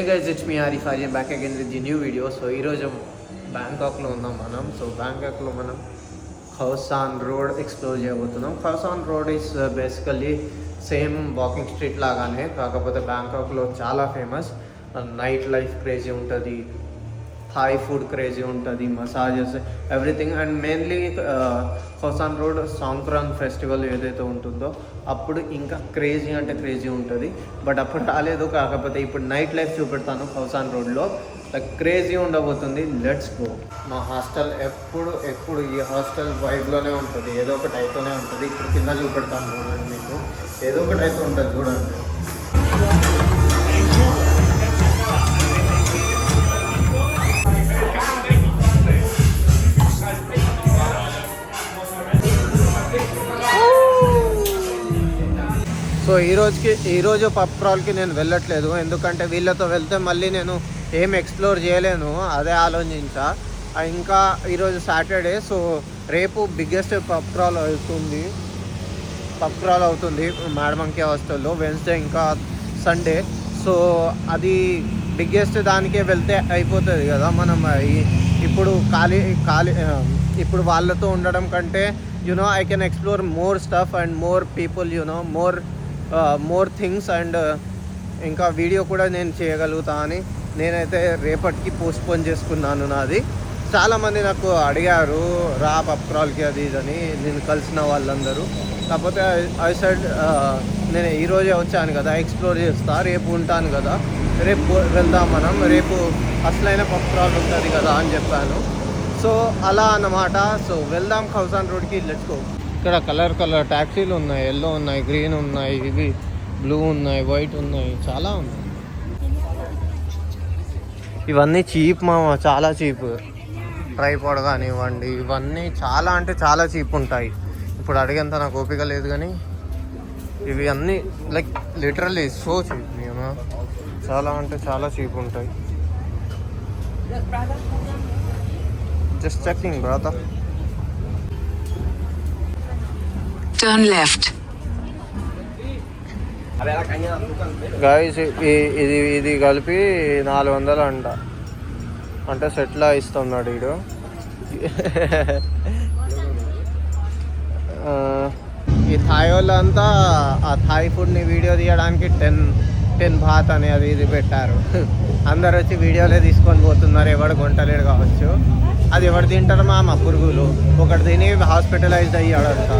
Hey guys, it's me Arif Aryan back again with the new video. So ఈరోజు బ్యాంకాక్లో ఉన్నాం మనం. So బ్యాంకాక్లో మనం ఖౌసాన్ road explore చేయబోతున్నాం. Khaosan road is basically same walking street లాగానే, కాకపోతే బ్యాంకాక్లో చాలా ఫేమస్. నైట్ లైఫ్ క్రేజీ ఉంటుంది, థాయ్ ఫుడ్ క్రేజీ ఉంటుంది, massages, everything. And mainly Khaosan road Songkran festival ఏదైతే ఉంటుందో అప్పుడు ఇంకా క్రేజీ అంటే క్రేజీ ఉంటుంది. బట్ అప్పుడు రాలేదు, కాకపోతే ఇప్పుడు నైట్ లైఫ్ చూపెడతాను ఖౌసాన్ రోడ్లో. లైక్ క్రేజీ ఉండబోతుంది. Let's go. మా హాస్టల్ ఎప్పుడు ఈ హాస్టల్ వైబ్లోనే ఉంటుంది, ఏదో ఒకటి అయితేనే ఉంటుంది. ఇప్పుడు కింద చూపెడతాను చూడండి, మీకు ఏదో ఒకటి అయితే ఉంటుంది చూడండి. సో ఈరోజు పబ్ క్రాల్కి నేను వెళ్ళట్లేదు, ఎందుకంటే వీళ్ళతో వెళ్తే మళ్ళీ నేను ఏం ఎక్స్ప్లోర్ చేయలేను, అదే ఆలోచించా. ఇంకా ఈరోజు సాటర్డే, సో రేపు బిగ్గెస్ట్ పబ్ క్రాల్ అవుతుంది మాడమంకి హాస్టల్లో. వెన్స్డే ఇంకా సండే, సో అది బిగ్గెస్ట్ దానికే వెళ్తే అయిపోతుంది కదా. మనం ఇప్పుడు ఇప్పుడు వాళ్ళతో ఉండడం కంటే I can explore more stuff and more people, more things, and ఇంకా వీడియో కూడా నేను చేయగలుగుతా అని నేనైతే రేపటికి పోస్ట్పోన్ చేసుకున్నాను నాది. చాలామంది నాకు అడిగారు రా పబ్ క్రాల్కి అది ఇదని, నేను కలిసిన వాళ్ళందరూ. కాకపోతే ఐ సైడ్ నేను ఈరోజే వచ్చాను కదా, ఎక్స్ప్లోర్ చేస్తా, రేపు ఉంటాను కదా, రేపు వెళ్దాం మనం, రేపు అసలైన పబ్ క్రాల్ ఉంటుంది కదా అని చెప్పాను. సో అలా అన్నమాట. సో వెళ్దాం ఖౌసాన్ రోడ్కి, లెట్స్ గో. ఇక్కడ కలర్ ట్యాక్సీలు ఉన్నాయి, ఎల్లో ఉన్నాయి, గ్రీన్ ఉన్నాయి, ఇవి బ్లూ ఉన్నాయి, వైట్ ఉన్నాయి, చాలా ఉన్నాయి. ఇవన్నీ చీప్ మామ, చాలా చీప్. ట్రైపాడ్ కానివ్వండి, ఇవన్నీ చాలా అంటే చాలా చీప్ ఉంటాయి. ఇప్పుడు అడిగేంత నాకు ఓపిక లేదు, కానీ ఇవి అన్నీ లైక్ లిటరల్లీ సో చీప్ మేము, చాలా అంటే చాలా చీప్ ఉంటాయి. Just checking, brother. Turn left. Guys, ఇది కలిపి 400 అంట, అంటే సెట్లా ఇస్తున్నాడు వీడు. ఈ థాయ్ వాళ్ళంతా ఆ థాయ్ ఫుడ్ని వీడియో తీయడానికి 10 బాత్ అని అది ఇది పెట్టారు. అందరు వచ్చి వీడియోలే తీసుకొని పోతున్నారు, ఎవడు కొంటలేడు కావచ్చు. అది ఎవరు తింటారు మా పురుగులు, ఒకటి తిని హాస్పిటలైజ్డ్ అయ్యాడంట.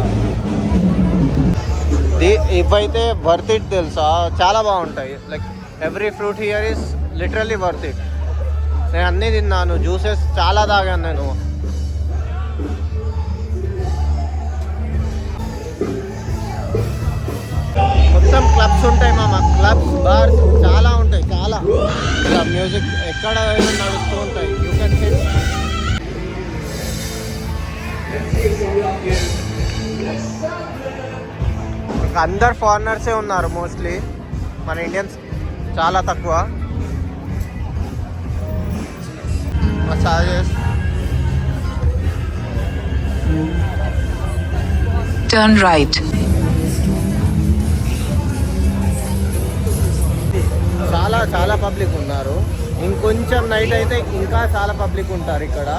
ఇవైతే వర్త్ ఇట్ తెలుసా, చాలా బాగుంటాయి. Like every fruit here is literally worth it. నేను అన్నీ తిన్నాను, జ్యూసెస్ చాలా తాగాను నేను. మొత్తం క్లబ్స్ ఉంటాయి మామ, క్లబ్స్, బార్స్ చాలా ఉంటాయి, చాలా. ఇలా మ్యూజిక్ ఎక్కడ నడుస్తూ ఉంటాయి. You can hit. అందరు ఫారినర్సే ఉన్నారు మోస్ట్లీ, మన ఇండియన్స్ చాలా తక్కువ. Massages, Turn right. చాలా పబ్లిక్ ఉన్నారు. ఇంకొంచెం నైట్ అయితే ఇంకా చాలా పబ్లిక్ ఉంటారు. ఇక్కడ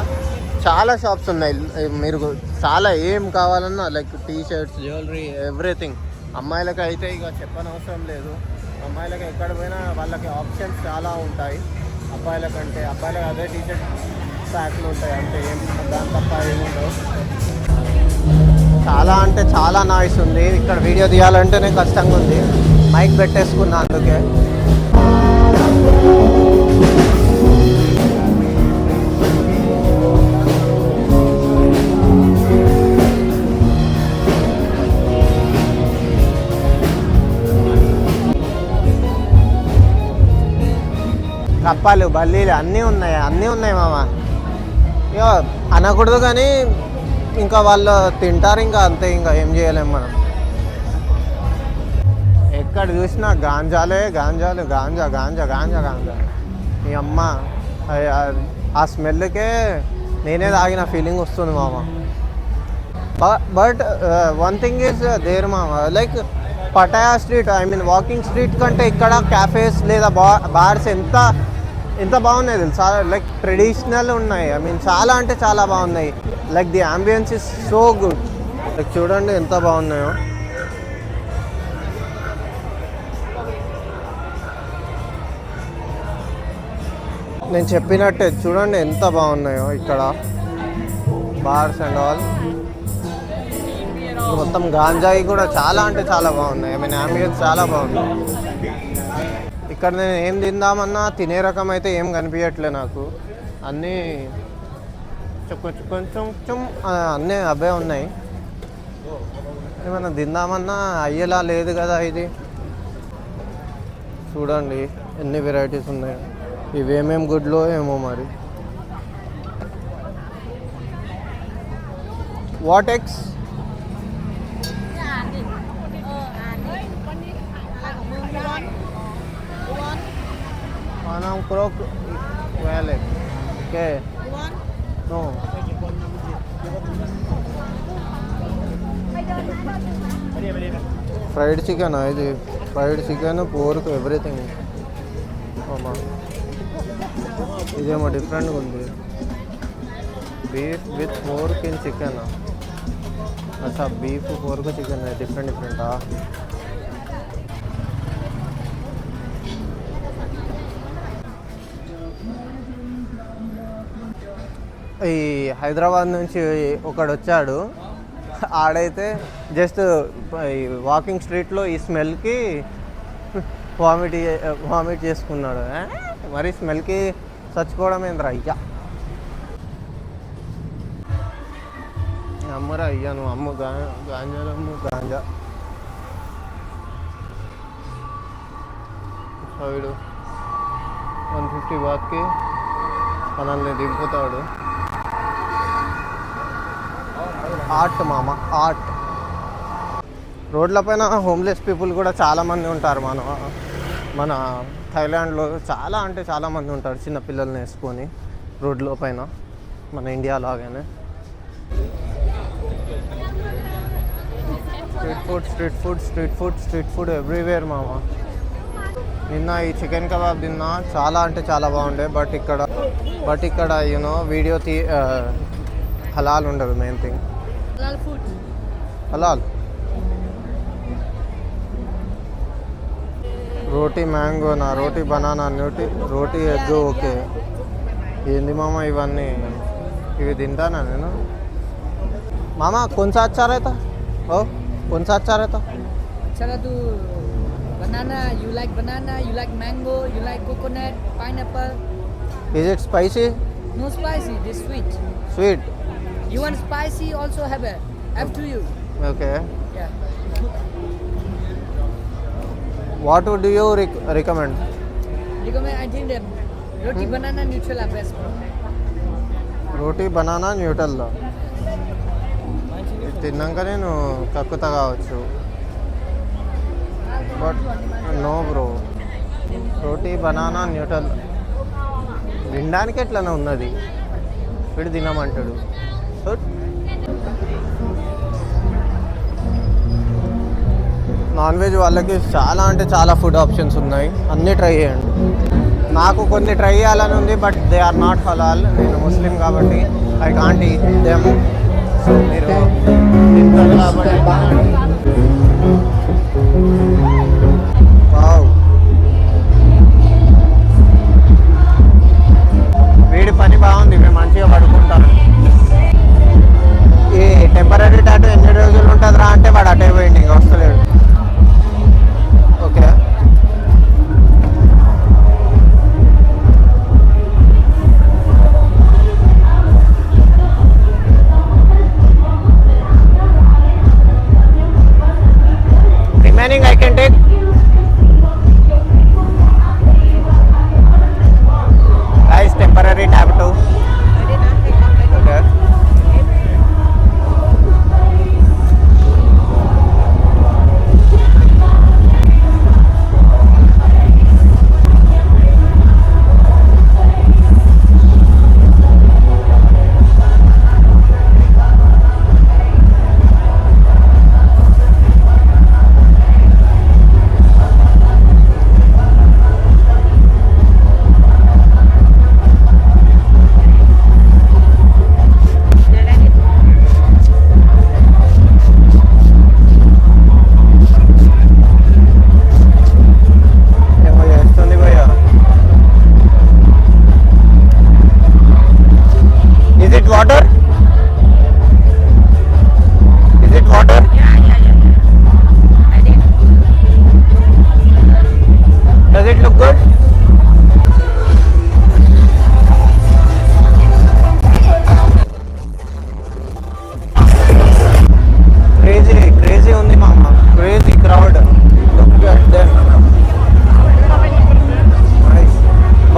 చాలా షాప్స్ ఉన్నాయి, మీరు చాలా ఏం కావాలన్నా like T shirts, jewellery, everything. అమ్మాయిలకి అయితే ఇక చెప్పనవసరం లేదు. అమ్మాయిలకి ఎక్కడ పోయినా వాళ్ళకి ఆప్షన్స్ చాలా ఉంటాయి. అబ్బాయిలకి అదే టీ షర్ట్ ప్యాక్లు ఉంటాయి, అంటే ఏం దాని తప్ప ఏముండవు. చాలా అంటే చాలా నాయిస్ ఉంది ఇక్కడ. వీడియో తీయాలంటేనే కష్టంగా ఉంది, మైక్ పెట్టేసుకున్నా అందుకే. కప్పాలు, బల్లీలు అన్నీ ఉన్నాయి మామ. ఇక అనకూడదు కానీ ఇంకా వాళ్ళు తింటారు, ఇంకా అంతే, ఇంకా ఏం చేయలేము మనం. ఎక్కడ చూసినా గాంజా. మీ అమ్మ ఆ స్మెల్కే నేనే తాగిన ఫీలింగ్ వస్తుంది మామ. But one thing is there మామ, like Pattaya street I mean walking street కంటే ఇక్కడ క్యాఫేస్ లేదా బార్స్ ఎంత బాగున్నాయి తెలుసా. లైక్ ట్రెడిషనల్ ఉన్నాయి. ఐ మీన్ చాలా అంటే చాలా బాగున్నాయి. Like the ambience is so good. Like చూడండి ఎంత బాగున్నాయో. నేను చెప్పినట్టే చూడండి ఎంత బాగున్నాయో ఇక్కడ బార్స్ అండ్ ఆల్. మొత్తం గాంజాయి కూడా చాలా అంటే చాలా బాగున్నాయి. ఐ మీన్ అంబియన్స్ చాలా బాగుంది. ఇక్కడ నేను ఏం తిందామన్నా తినే రకం అయితే ఏం కనిపించట్లే నాకు. అన్నీ కొంచెం అన్నీ అవే ఉన్నాయి. ఏమన్నా తిందామన్నా అయ్యేలా లేదు కదా ఇది. చూడండి ఎన్ని వెరైటీస్ ఉన్నాయి. ఇవేమేం గుడ్లో ఏమో మరి. What eggs? Croc valley. Okay. No. Fried chicken ఇది. Fried chicken, pork, everything. అమ్మా ఇదేమో డిఫరెంట్గా ఉంది. Beef with pork in chicken. అచ్చా బీఫ్ పోర్క్ చికెన్ డిఫరెంటా. ఈ హైదరాబాద్ నుంచి ఒకడు వచ్చాడు. ఆడైతే జస్ట్ ఈ వాకింగ్ స్ట్రీట్లో ఈ స్మెల్కి వామిట్ చేసుకున్నాడు. మరి స్మెల్కి చచ్చిపోవడం ఏంద్రా అయ్యా. అమ్మరా అయ్యా నువ్వు అమ్ము గాంజాలమ్ము గాంజా. వీడు 150 బాత్కి మనల్ని దింపుతాడు. ఆర్ట్ మామ ఆర్ట్. రోడ్లపైన హోమ్లెస్ పీపుల్ కూడా చాలామంది ఉంటారు. మన థాయిలాండ్లో చాలా అంటే చాలామంది ఉంటారు చిన్నపిల్లల్ని వేసుకొని రోడ్ల పైన, మన ఇండియా లాగానే. స్ట్రీట్ ఫుడ్ ఎవ్రీవేర్ మామ. నిన్న ఈ చికెన్ కబాబ్ తిన్నా, చాలా అంటే చాలా బాగుండే. బట్ ఇక్కడ యూనో వీడియో హలాల్ ఉండదు. మెయిన్ థింగ్ హలాల్. రోటీ మ్యాంగోనా, రోటీ బనానా, రోటీ ఎగ్. ఓకే ఏంది మామ ఇవన్నీ? ఇవి తింటానా నేను మామ? కొంచెం అచ్చారైతా కొంచెం అచ్చారైతా. Banana, you like banana, you like mango, you like coconut, pineapple. Is it spicy? No spicy, this sweet. Sweet. You want spicy, also have to you. Okay. Yeah. What would you recommend? I think the roti banana Nutella best. Roti banana Nutella తిన్నాక నేను కక్కుతా కావచ్చు. But no bro, roti banana Nutella వినడానికి ఎట్లనే ఉన్నది. వీడు తినమంటాడు. Non veg వాళ్ళకి చాలా అంటే చాలా ఫుడ్ ఆప్షన్స్ ఉన్నాయి. అన్నీ ట్రై చేయండి. నాకు కొన్ని ట్రై చేయాలని ఉంది, బట్ దే ఆర్ నాట్ హలాల్. నేను ముస్లిం కాబట్టి I can't eat them. So మీరు తింటారు కాబట్టి వీడి పని బాగుంది. మేము మంచిగా పడుకుంటాం. ఈ టెంపరీ టాటూ ఎన్ని రోజులు ఉంటుందిరా అంటే వాడు అటే పోయింది, ఇంకా వస్తలేడు. ఓకే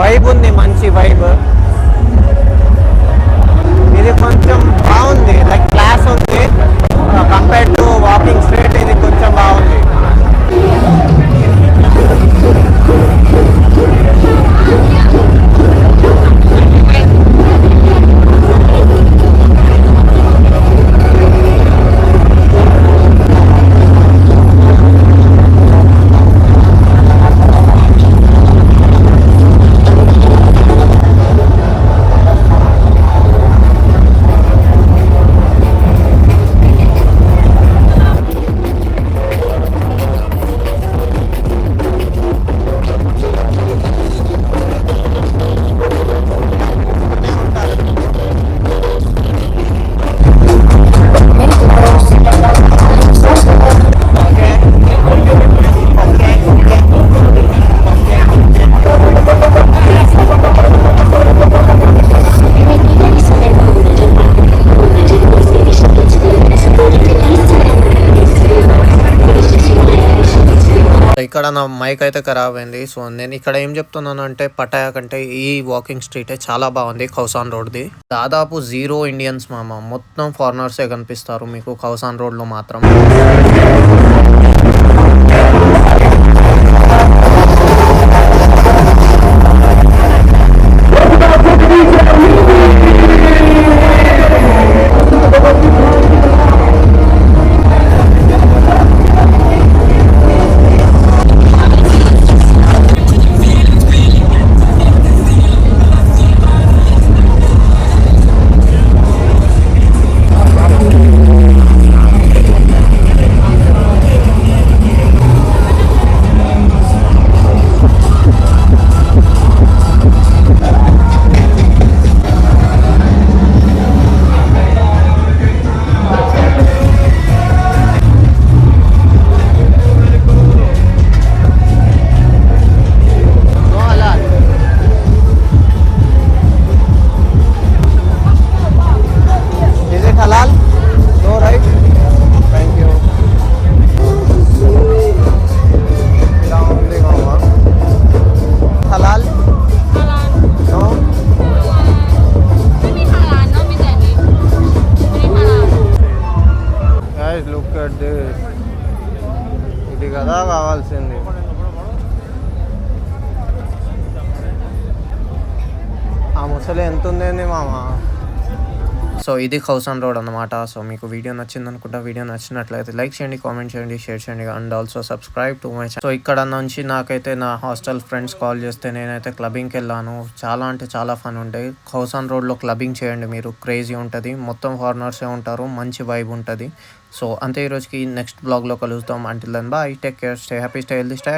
వైబ్ ఉంది, మంచి వైబ్. ఇది కొంచెం బాగుంది, లైక్ క్లాస్ ఉంది కంపేర్ టు వాకింగ్ స్ట్రీట్. ఇది కొంచెం బాగుంది. ఇక్కడ నా మైక్ అయితే ఖరాబ్ అయింది. సో నేను ఇక్కడ ఏం చెప్తున్నాను అంటే పటాయా కంటే ఈ వాకింగ్ స్ట్రీటే చాలా బాగుంది, ఖౌసాన్ రోడ్ది. దాదాపు 0 ఇండియన్స్ మామ, మొత్తం ఫారినర్సే కనిపిస్తారు మీకు ఖౌసాన్ రోడ్లో మాత్రం. ఇది కదా కావాల్సింది. ఆ ముసలి ఎంత ఉందేంది మామ. సో ఇది ఖౌసాన్ రోడ్ అనమాట. సో మీకు వీడియో నచ్చింది అనుకుంటా. వీడియో నచ్చినట్లయితే లైక్ చేయండి, కామెంట్ చేయండి, షేర్ చేయండి and also subscribe to my channel. So ఇక్కడ నుంచి నాకైతే నా హాస్టల్ ఫ్రెండ్స్ కాల్ చేస్తే నేనైతే క్లబ్బింగ్కి వెళ్ళాను. చాలా అంటే చాలా ఫన్ ఉంటాయి. ఖౌసాన్ రోడ్లో క్లబ్బింగ్ చేయండి మీరు, క్రేజీ ఉంటుంది. మొత్తం ఫారినర్సే ఉంటారు, మంచి వైబ్ ఉంటుంది. సో అంతే, ఈరోజుకి నెక్స్ట్ బ్లాగ్లో కలుస్తాం. Until then bye, take care, stay happy, stay healthy, stay